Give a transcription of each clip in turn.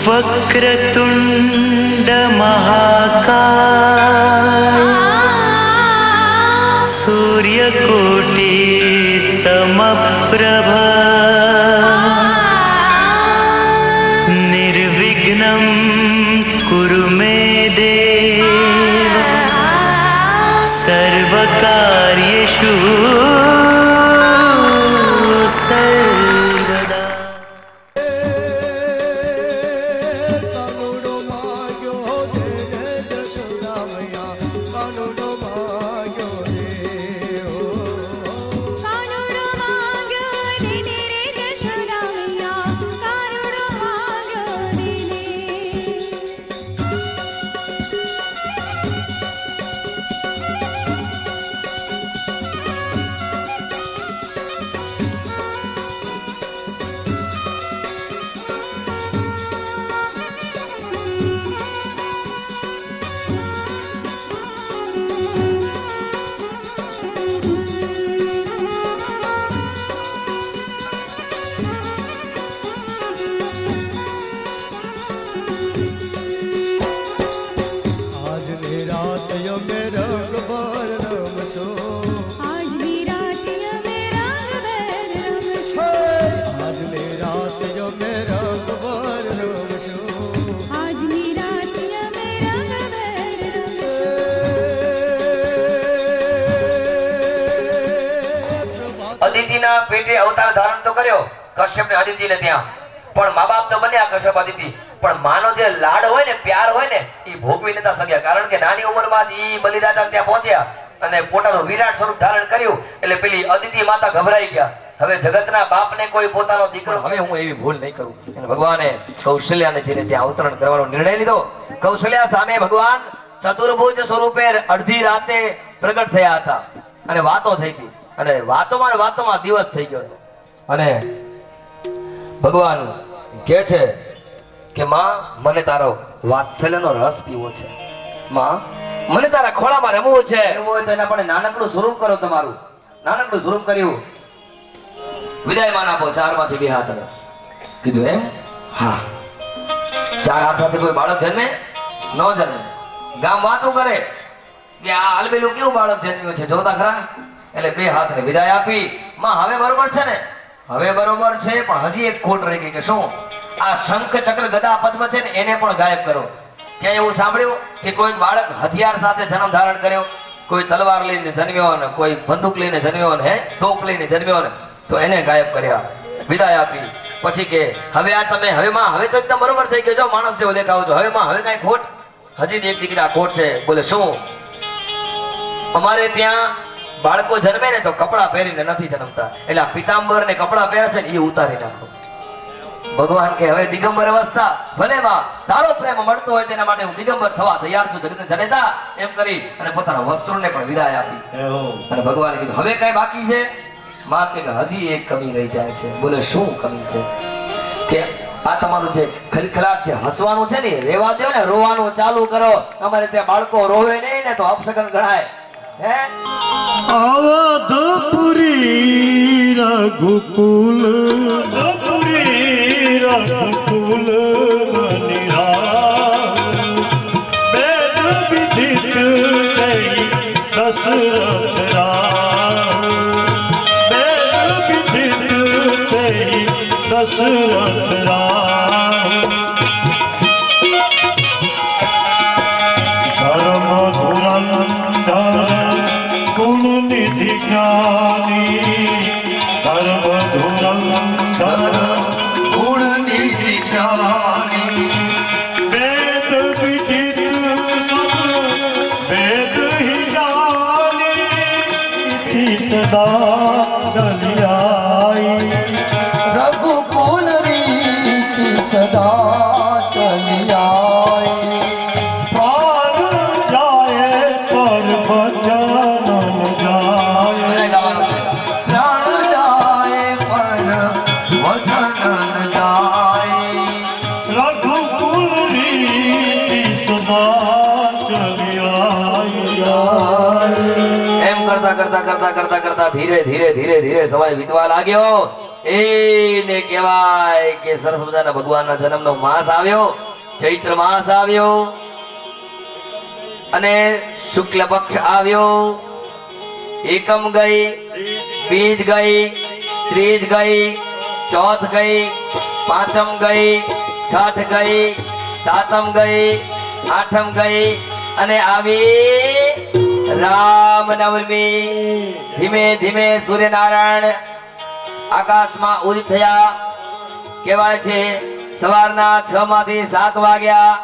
वक्रतुंड महाकाय सूर्यकोटि समप्रभ निर्विघ्नं कुरु मे देव सर्वकार्येषु सर्वदा। અદિતિના પેટે અવતાર ધારણ તો કર્યો કશ્યપ ને અદિતિ ને ત્યાં, પણ મા બાપ તો બન્યા કશ્યપ અદિતિ, પણ માનો જે લાડ હોય ને પ્યાર હોય ને એ ભોગવી નતા શક્યા, કારણ કે નાની ઉંમરમાં જ ઈ બલિદાતા ત્યાં પહોંચ્યા અને પોતાનું વિરાટ સ્વરૂપ ધારણ કર્યું એટલે પેલી અદિતિ માતા ગભરાઈ ગયા. હવે જગતના બાપને કોઈ પોતાનો દીકરો, હવે હું એવી ભૂલ નહીં કરું. ભગવાને કૌશલ્યાને જેને ત્યાં અવતરણ કરવાનો નિર્ણય લીધો. કૌશલ્યા સામે ભગવાન ચતુર્ભુજ સ્વરૂપે અડધી રાતે પ્રગટ થયા હતા અને વાતો થઈ હતી, અને વાતોમાં દિવસ થઈ ગયો અને ભગવાન કહે છે કે માં મને તારો વાત્સલ્યનો રસ પીવો છે, માં મને તારા ખોળામાં રમવું છે. એવું હોય તો એના પણ નાનકડું સ્વરૂપ કરો, તમારું નાનકડું સ્વરૂપ કર્યું. વિદાયમાન આપો. 4 માંથી 2 હાથ કીધું એમ? હા. 4 હાથ સાથે કોઈ બાળક જન્મે? ન જન્મે. ગામ વાતો કરે કે આ આલબેલું કેવું બાળક જન્મ્યું છે, જોતા ખરા. એટલે 2 હાથને વિદાય આપી. માં હવે બરોબર છે ને? હવે બરોબર છે, પણ હજી એક ખોટ રહી ગઈ. કે શું? આ શંખ ચક્ર ગદા પદ્મ છે ને એને પણ ગાયબ કરો. ક્યાં એવું સાંભળ્યું કે કોઈ બાળક હથિયાર સાથે જન્મ ધારણ કર્યો? કોઈ તલવાર લઈને જન્મ્યો ને કોઈ બંદૂક લઈને જન્મ્યો ને તોપ લઈને જન્મ્યો ને, તો એને ગાયબ કર્યા. વિદાય આપી. પછી કે હવે આ તમે હવે માં હવે તો એકદમ બરોબર થઈ ગયો છો, માણસ જેવો દેખાવ છો. હવે માં હવે કઈ ખોટ? હજી એક દીકરા ખોટ છે. બોલે શું? અમારે ત્યાં બાળકો જન્મે ને તો કપડા પહેરીને નથી જન્મતા, એટલે આ પિતાંબર ને કપડા પહેરે છે ને એ ઉતારી નાખો. ભગવાન કે હવે દિગંબર અવસ્થા ભલે માં તારો પ્રેમ મળતો હોય તેના માટે હું દિગંબર થવા તૈયાર છું જગત જનેતા, એમ કરી અને પોતાના વસ્ત્રોને પણ વિદાય આપી. અને ભગવાને કીધું હવે કઈ બાકી છે? માં કે હજી એક કમી રહી જાય છે. બોલે શું કમી છે? કે આ તમારું જે ખલખલાટ છે, હસવાનું છે ને રેવા દો ને, રોવાનું ચાલુ કરો. અમારે ત્યાં બાળકો રોવે નહીં ને તો અપશગન ગણાય. અવધપુરી રઘુકુલ વેદ વિદિત દશરથ રામ, વેદ વિદિત દશરથ રામ, ધર્મ ધુરંધર ગુણ નિધિ જ્ઞાની, ધર્મ ધુરંધર ગુણ નિધિ જ્ઞાની, વેદ વિદિત વેદ હિ જાની, સદા ચલિયાઈ રઘુકુલ રીતિ સદા ચલિયાઈ. કરતા ધીરે ધીરે સમય વીતવા લાગ્યો. એને કહેવાય કે સરસ મજાના ભગવાનના જન્મનો માસ આવ્યો, ચૈત્ર માસ આવ્યો અને શુક્લ પક્ષ આવ્યો, એકમ ગઈ, બીજ ગઈ, ત્રીજ ગઈ, ચોથ ગઈ, પાંચમ ગઈ, છઠ ગઈ, સાતમ ગઈ, આઠમ ગઈ અને આવી રામ નવમી. ધીમે ધીમે સૂર્યનારાયણ આકાશમાં ઉદિત થયા. કહેવાય છે સવારના 6 માંથી 7 વાગ્યા,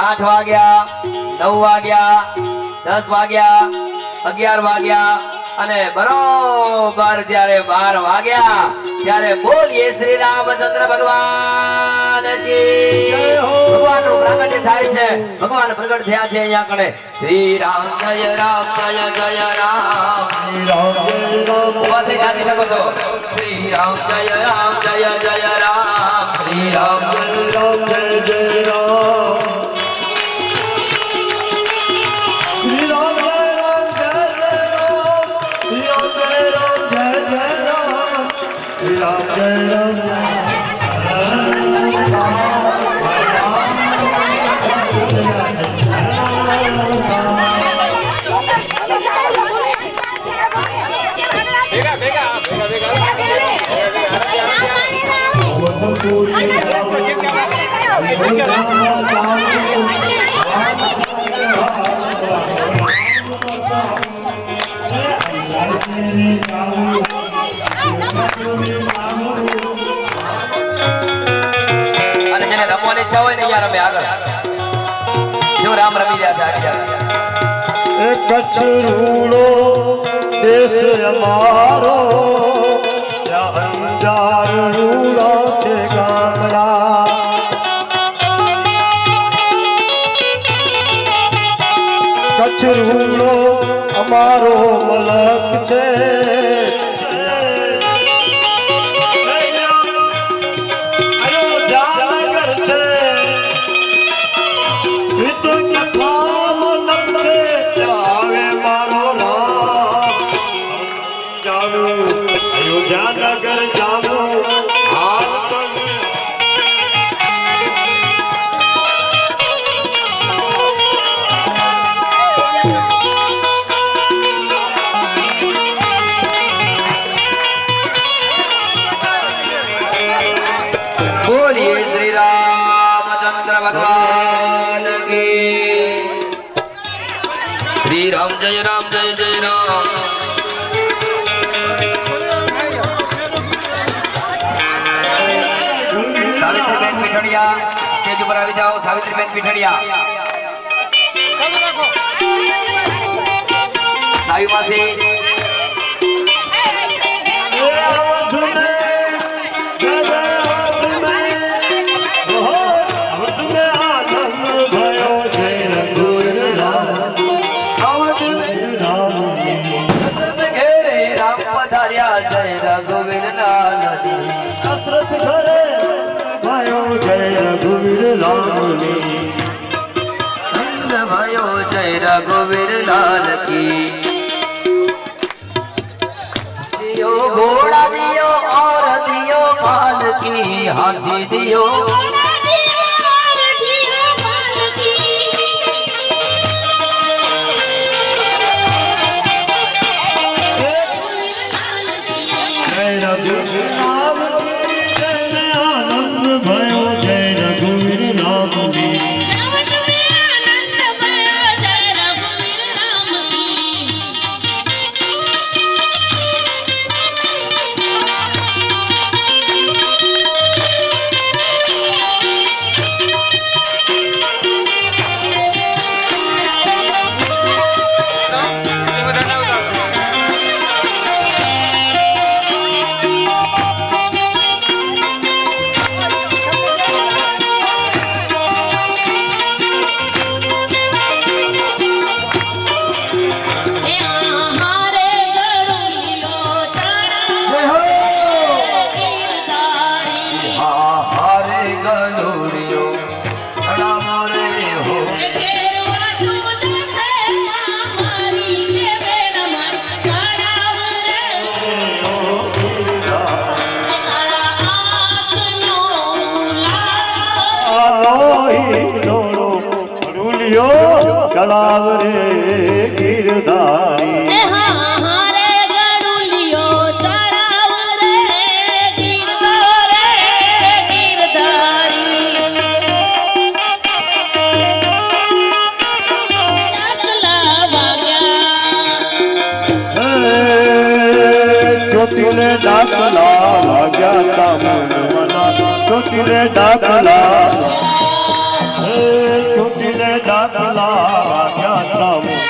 8 વાગ્યા, 9 વાગ્યા, 10 વાગ્યા, 11 વાગ્યા અને બરોબર જ્યારે 12 વાગ્યા ત્યારે બોલીએ શ્રી રામચંદ્ર ભગવાન કી જય હો. ભગવાનનું પ્રાગટ્ય થાય છે, ભગવાન પ્રગટ થયા છે અહીંયા કણે. શ્રી રામ જય રામ જય જય રામ, શ્રી રામ જય રામ, ઉભાથી ગાતી શકો છો. શ્રી રામ જય રામ જય જય રામ, શ્રી રામ જય રામ જય જય રામ, શ્રી રામ જય રામ જય જય રામ, શ્રી રામ જય રામ જય જય રામ, શ્રી રામ જય રામ. અને જેને રમવાની ઈચ્છા હોય ને અહીંયા રમે આગળ. જો રામ રમી રહ્યા છે એ કચ્છ રૂડો દેશ અમારો, ત્યાં અંજાર રૂડા છે ગામડા. કચ્છ રૂડો અમારો મલક છે, અયોધ્યાનગર છે, અયોધ્યાનગર જાવું બોલીએ શ્રી રામચંદ્ર ભગવાન કી. શ્રી રામ જય રામ જય જય રામ. સાવિત્રીબેન પીઠડિયા સ્ટેજ ઉપર આવી જાઓ. સાવિત્રીબેન પીઠડિયા, સાવી માસી, દશરથ ઘરે भयो જય રઘુવીર લાલની, નંદ भयो જય રઘુવીર લાલ કી. દિયો ઘોડા દિયો और दियो पाल की, हाथी दियो भयो जय रघुवीर लालनी. ગડુલિયો ચડાવ રે ગીરધારી ચોટીલે ડાકલા લાગ્યા તામુંડવાના ચોટીલે ડાકલા ચોટીલે ડાકલા લાગ્યા તામુંડ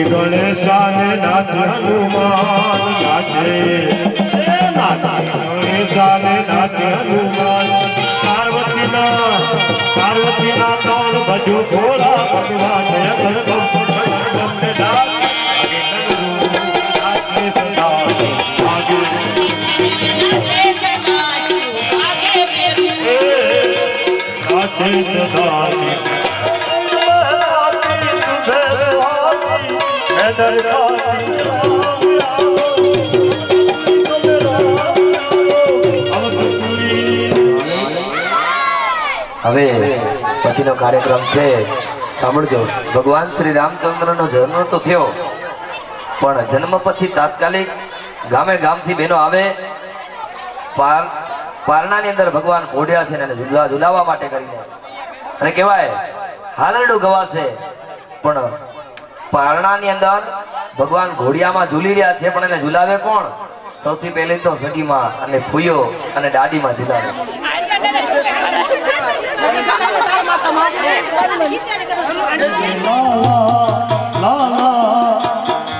ગણેશાને નાથ હનુમાન નાચે ગણેશાને નાથ હનુમાન પાર્વતીના તાલ ભજુ થોડા ભગવાન હવે પછીનો કાર્યક્રમ છે સાંભળજો. ભગવાન શ્રી રામચંદ્રનો જન્મ તો થયો, પણ જન્મ પછી તાત્કાલિક ગામે ગામથી બહેનો આવે. પારણાની અંદર ભગવાન ઘોડ્યા છે અને ઝુલાવવા માટે કરીને, અને કહેવાય હાલરડું ગવાશે, પણ પારણાની અંદર ભગવાન ઘોડિયામાં ઝૂલી રહ્યા છે, પણ એને ઝુલાવે કોણ? સૌથી પહેલી તો સગીમાં અને ફૂયો અને દાડીમાં ઝુલાવે.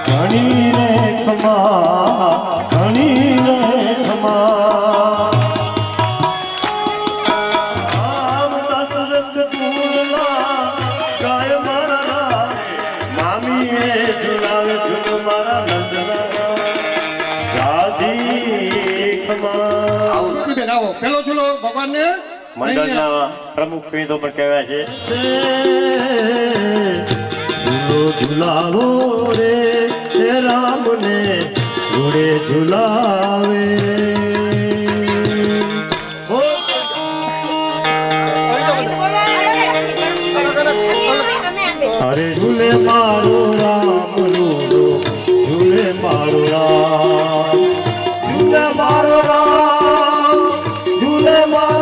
ઘણી રે ખમા ઘણી રે ખમા આમ દશરથ દૂરના ગાય મારા મામી રે ઝુલાવે ઝુલ મારા નંદના જાજી ખમા. બેન આવો, પેલો ઝૂલો ભગવાનને મંડળના પ્રમુખ વિધો પણ કહેવાય છે. ઝૂલો ઝુલાવો રે હે રામને ઘોડે ઝુલાવે. અરે ઝૂલે મારો રામ રૂડો ઝૂલે મારો રામ ઝૂલે મારો રામ ઝૂલે મારો